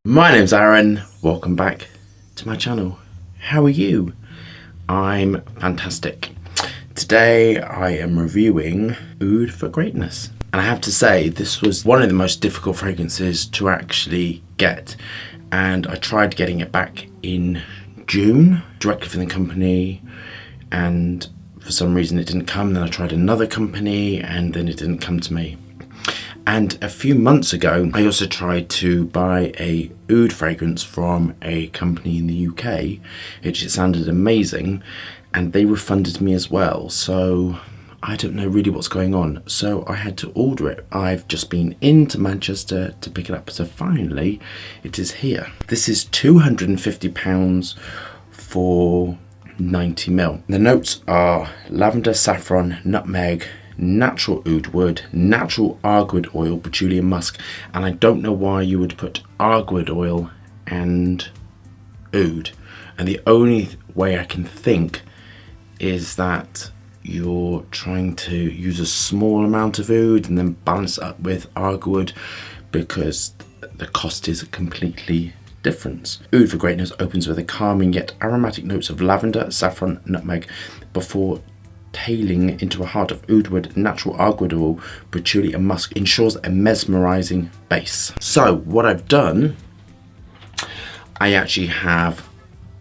My name's Aaron, welcome back to my channel. How are you? I'm fantastic. Today I am reviewing Oud For Greatness. And I have to say, this was one of the most difficult fragrances to actually get. And I tried getting it back in June, directly from the company, and for some reason it didn't come. Then I tried another company and then it didn't come to me. And a few months ago, I also tried to buy a oud fragrance from a company in the UK, which it sounded amazing, and they refunded me as well. So I don't know really what's going on. So I had to order it. I've just been into Manchester to pick it up. So finally, it is here. This is £250 for 90ml. The notes are lavender, saffron, nutmeg, natural oud wood, natural argued oil, patchouli and musk. And I don't know why you would put argued oil and oud. And the only way I can think is that you're trying to use a small amount of oud and then balance it up with argued, because the cost is completely different. Oud For Greatness opens with a calming yet aromatic notes of lavender, saffron, nutmeg, before tailing into a heart of oud wood, natural argued oil, patchouli and musk ensures a mesmerizing base. So what I've done, I actually have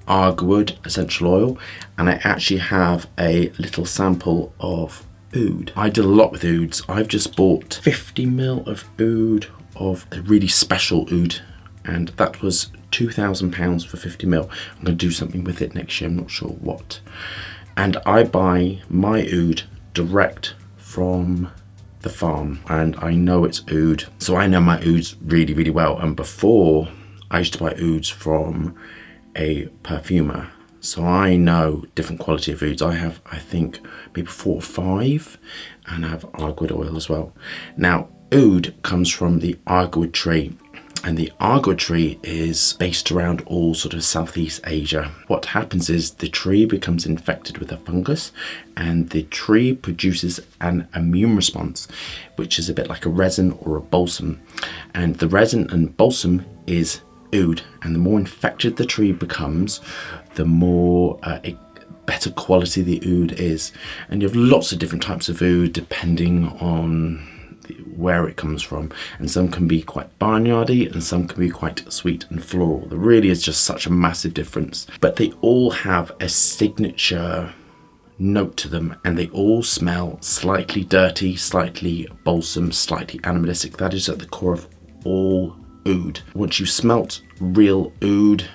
argued essential oil, and I actually have a little sample of oud. I did a lot with ouds. I've just bought 50ml of oud, of a really special oud, and that was £2,000 for 50ml. I'm going to do something with it next year, I'm not sure what. And I buy my oud direct from the farm, and I know it's oud. So I know my ouds really, really well. And before, I used to buy ouds from a perfumer. So I know different quality of ouds. I have, I think, maybe 4 or 5, and I have argued oil as well. Now, oud comes from the argued tree. And the argued tree is based around all sort of Southeast Asia. What happens is the tree becomes infected with a fungus, and the tree produces an immune response, which is a bit like a resin or a balsam. And the resin and balsam is oud, and the more infected the tree becomes, the more better quality the oud is. And you have lots of different types of oud depending on where it comes from, and some can be quite barnyardy and some can be quite sweet and floral. There really is just such a massive difference, but they all have a signature note to them, and they all smell slightly dirty, slightly balsam, slightly animalistic. That is at the core of all oud. Once you've smelt real oud,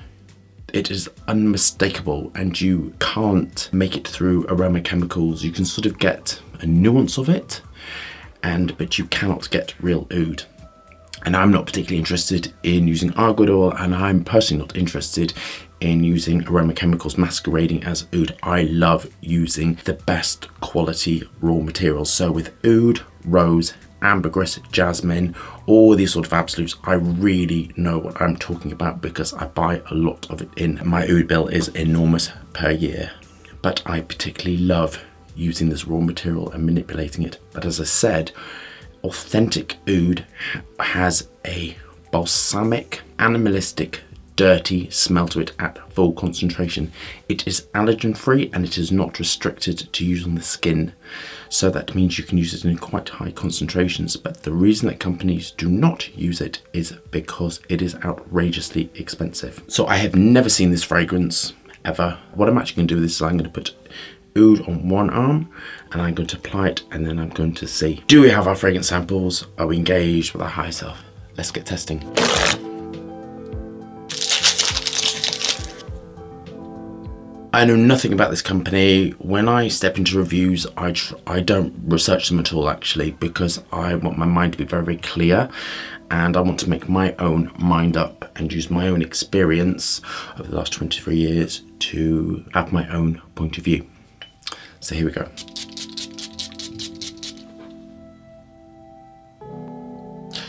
it is unmistakable, and you can't make it through aroma chemicals. You can sort of get a nuance of it, but you cannot get real oud. And I'm not particularly interested in using argued oil, and I'm personally not interested in using aroma chemicals masquerading as oud. I love using the best quality raw materials. So with oud, rose, ambergris, jasmine, all these sort of absolutes, I really know what I'm talking about because I buy a lot of it in. My oud bill is enormous per year, but I particularly love using this raw material and manipulating it. But as I said, authentic oud has a balsamic, animalistic, dirty smell to it at full concentration. It is allergen free, and it is not restricted to use on the skin. So that means you can use it in quite high concentrations. But the reason that companies do not use it is because it is outrageously expensive. So I have never seen this fragrance ever. What I'm actually going to do with this is I'm going to put oud on one arm, and I'm going to apply it, and then I'm going to see, do we have our fragrance samples? Are we engaged with our higher self? Let's get testing. I know nothing about this company. When I step into reviews, I don't research them at all, actually, because I want my mind to be very, very clear, and I want to make my own mind up and use my own experience over the last 23 years to have my own point of view. So here we go.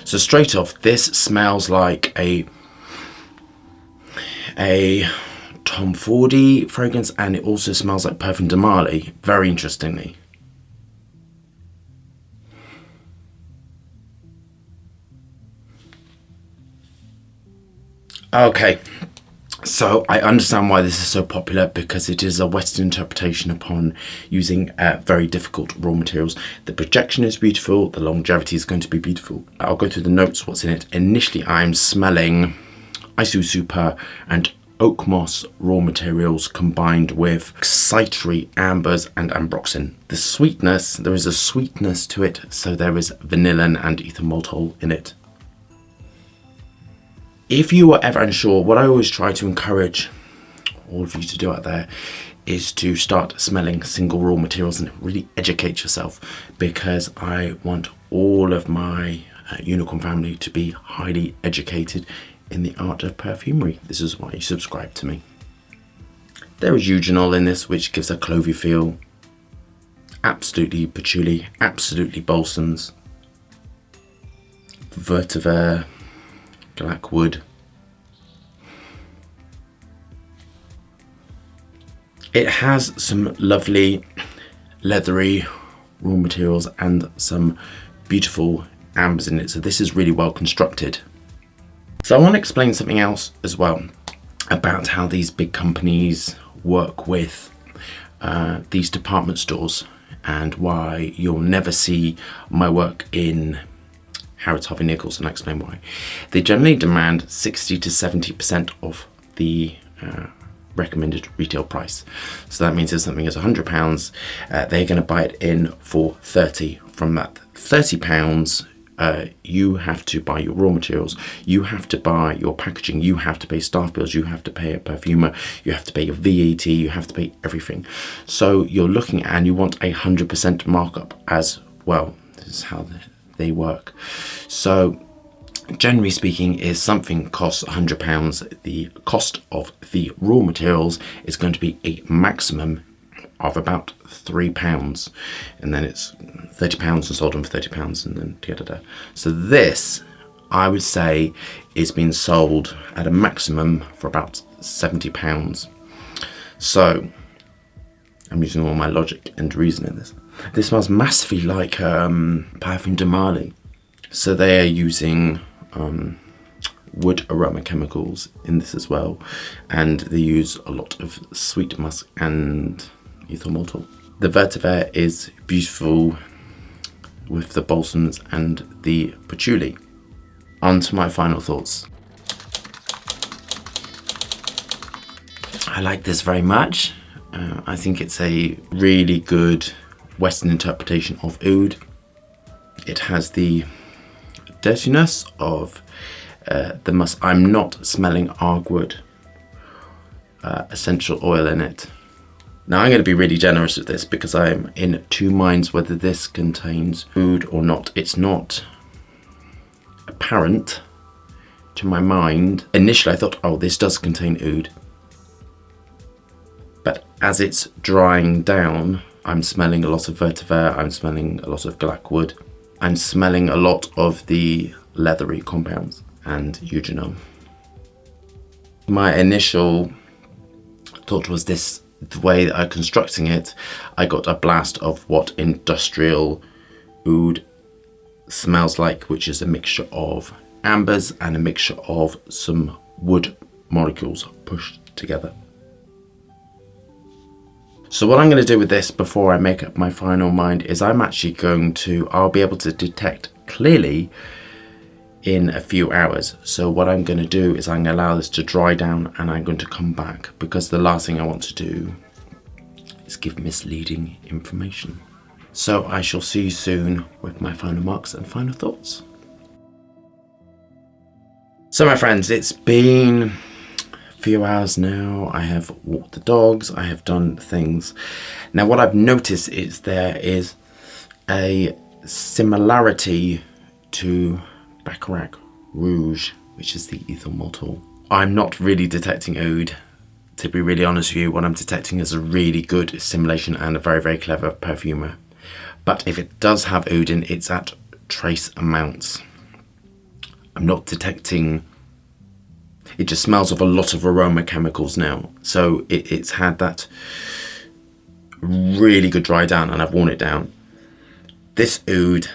So straight off, this smells like a Tom Fordy fragrance, and it also smells like Parfum de Marly, very interestingly. Okay, so I understand why this is so popular, because it is a Western interpretation upon using very difficult raw materials. The projection is beautiful, the longevity is going to be beautiful. I'll go through the notes, what's in it. Initially, I'm smelling Isu Super and oak moss raw materials combined with citrus, ambers and ambroxan. The sweetness, there is a sweetness to it, so there is vanillin and ethyl maltol in it. If you are ever unsure, what I always try to encourage all of you to do out there is to start smelling single raw materials and really educate yourself, because I want all of my unicorn family to be highly educated in the art of perfumery. This is why you subscribe to me. There is eugenol in this, which gives a clovey feel. Absolutely patchouli, absolutely balsams, vetiver, blackwood. It has some lovely leathery raw materials and some beautiful ambers in it, so this is really well constructed. So I want to explain something else as well about how these big companies work with these department stores, and why you'll never see my work in Harrods, Harvey Nichols, and I'll explain why. They generally demand 60 to 70% of the recommended retail price. So that means if something is £100, they're going to buy it in for 30. From that £30, you have to buy your raw materials, you have to buy your packaging, you have to pay staff bills, you have to pay a perfumer, you have to pay your VAT, you have to pay everything. So you're looking at, and you want 100% markup as well. This is how they work. So generally speaking, is something costs £100, the cost of the raw materials is going to be a maximum of about £3, and then it's £30 and sold on for £30, and then da-da-da. So this, I would say, is being sold at a maximum for about £70. So I'm using all my logic and reason in this. This smells massively like Parfum de Marly. So they are using wood aroma chemicals in this as well, and they use a lot of sweet musk and ethyl maltol. The vetiver is beautiful with the balsams and the patchouli. On to my final thoughts. I like this very much. I think it's a really good Western interpretation of oud. It has the dirtiness of the musk. I'm not smelling argud essential oil in it. Now I'm going to be really generous with this, because I'm in two minds whether this contains oud or not. It's not apparent to my mind. Initially I thought, oh, this does contain oud. But as it's drying down, I'm smelling a lot of vetiver, I'm smelling a lot of blackwood, I'm smelling a lot of the leathery compounds and eugenol. My initial thought was this, the way that I'm constructing it, I got a blast of what industrial oud smells like, which is a mixture of ambers and a mixture of some wood molecules pushed together. So what I'm going to do with this before I make up my final mind is I'll be able to detect clearly in a few hours. So what I'm going to do is I'm going to allow this to dry down, and I'm going to come back, because the last thing I want to do is give misleading information. So I shall see you soon with my final marks and final thoughts. So my friends, it's been a few hours now. I have walked the dogs, I have done things. Now what I've noticed is there is a similarity to Baccarat Rouge, which is the ethyl maltol. I'm not really detecting oud, to be really honest with you. What I'm detecting is a really good simulation and a very, very clever perfumer. But if it does have oud in, it's at trace amounts. I'm not detecting, it just smells of a lot of aroma chemicals now. So it's had that really good dry down, and I've worn it down. This oud,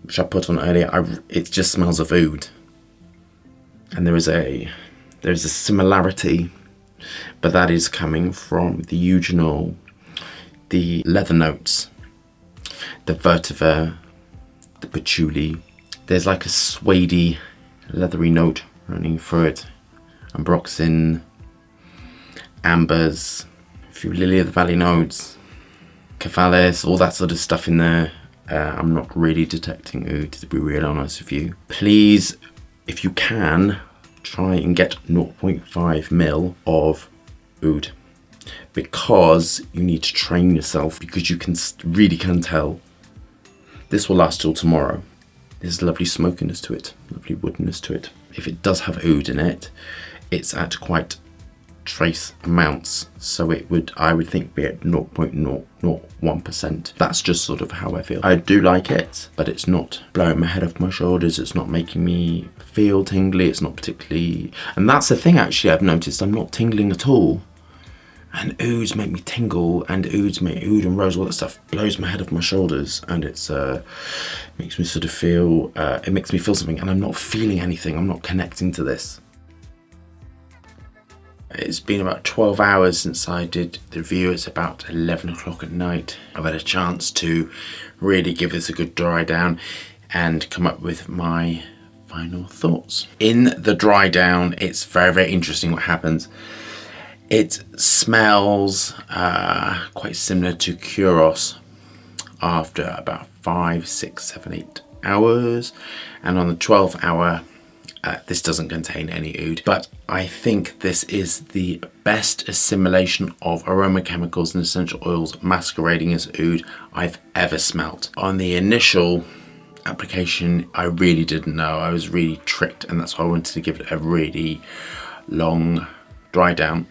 which I put on earlier, it just smells of oud. And there is a There's a similarity, but that is coming from the eugenol, the leather notes, the vetiver, the patchouli. There's like a suede leathery note running through it. Ambroxan, ambers, a few lily of the valley notes, Cephalaris, all that sort of stuff in there. I'm not really detecting oud, to be real honest with you. Please, if you can, try and get 0.5 ml of oud, because you need to train yourself, because you can really tell. This will last till tomorrow. There's a lovely smokiness to it, lovely woodiness to it. If it does have oud in it, it's at quite trace amounts, so it would, I would think, be at 0.001%. That's just sort of how I feel. I do like it, but it's not blowing my head off my shoulders. It's not making me feel tingly. It's not particularly, and that's the thing actually I've noticed, I'm not tingling at all. And ouds make me tingle, and oud and rose, all that stuff blows my head off my shoulders, and it's makes me sort of feel, it makes me feel something, and I'm not feeling anything. I'm not connecting to this. It's been about 12 hours since I did the review. It's about 11 o'clock at night. I've had a chance to really give this a good dry down and come up with my final thoughts. In the dry down, it's very, very interesting what happens. It smells quite similar to Kuros after about 5, 6, 7, 8 hours. And on the 12th hour, this doesn't contain any oud, but I think this is the best assimilation of aroma chemicals and essential oils masquerading as oud I've ever smelt. On the initial application, I really didn't know. I was really tricked, and that's why I wanted to give it a really long dry down.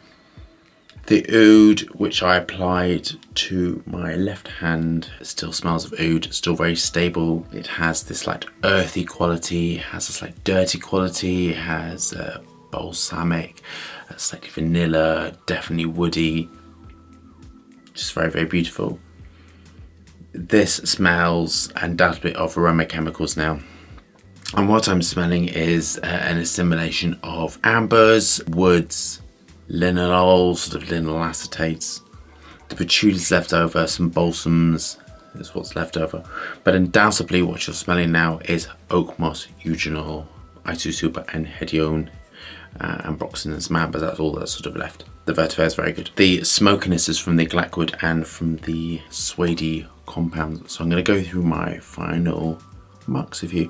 The oud which I applied to my left hand still smells of oud, still very stable. It has this like earthy quality, it has this like dirty quality, it has balsamic, slightly vanilla, definitely woody. Just very, very beautiful. This smells undoubtedly of aroma chemicals now. And what I'm smelling is an assimilation of ambers, woods, linalols, sort of lineal acetates. The patchouli's left over, some balsams is what's left over. But undoubtedly what you're smelling now is oak moss, eugenol, isosuper and hedione, ambroxan and some ambers. That's all that's sort of left. The vetiver is very good. The smokiness is from the glackwood and from the suede compounds. So I'm going to go through my final marks with you.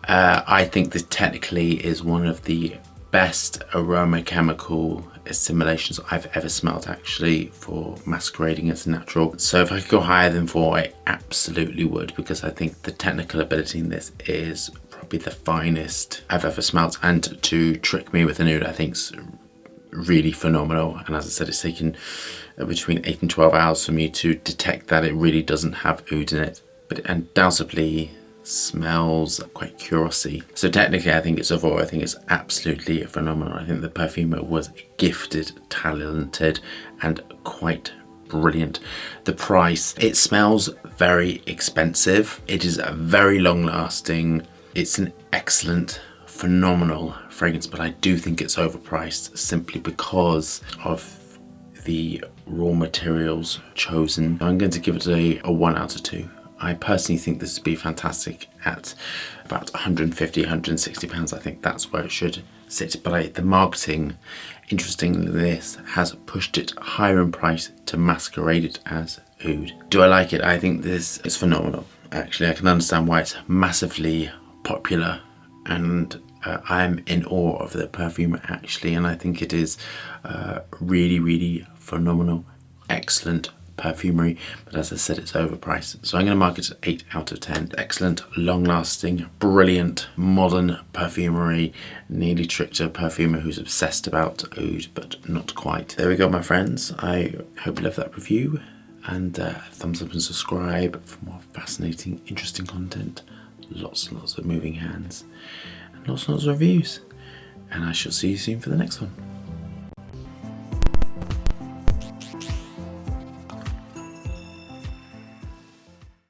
I think this technically is one of the best aroma chemical assimilations I've ever smelled, actually, for masquerading as natural. So if I could go higher than 4, I absolutely would, because I think the technical ability in this is probably the finest I've ever smelled, and to trick me with an oud I think is really phenomenal. And as I said, it's taken between 8 and 12 hours for me to detect that it really doesn't have oud in it, but it undoubtedly smells quite curiously. So technically I think it's overall, I think it's absolutely phenomenal. I think the perfumer was gifted, talented and quite brilliant. The price, it smells very expensive. It is a very long lasting. It's an excellent, phenomenal fragrance, but I do think it's overpriced simply because of the raw materials chosen. I'm going to give it a 1 out of 2. I personally think this would be fantastic at about 150, 160 pounds. I think that's where it should sit. But the marketing, interestingly, this has pushed it higher in price to masquerade it as oud. Do I like it? I think this is phenomenal. Actually, I can understand why it's massively popular, and I'm in awe of the Perfumer actually, and I think it is really, really phenomenal, excellent perfumery, but as I said, it's overpriced. So I'm going to mark it at 8 out of 10. Excellent, long-lasting, brilliant, modern perfumery. Nearly tricked a perfumer who's obsessed about oud, but not quite. There we go, my friends. I hope you loved that review, and thumbs up and subscribe for more fascinating, interesting content. Lots and lots of moving hands, and lots and lots of reviews. And I shall see you soon for the next one.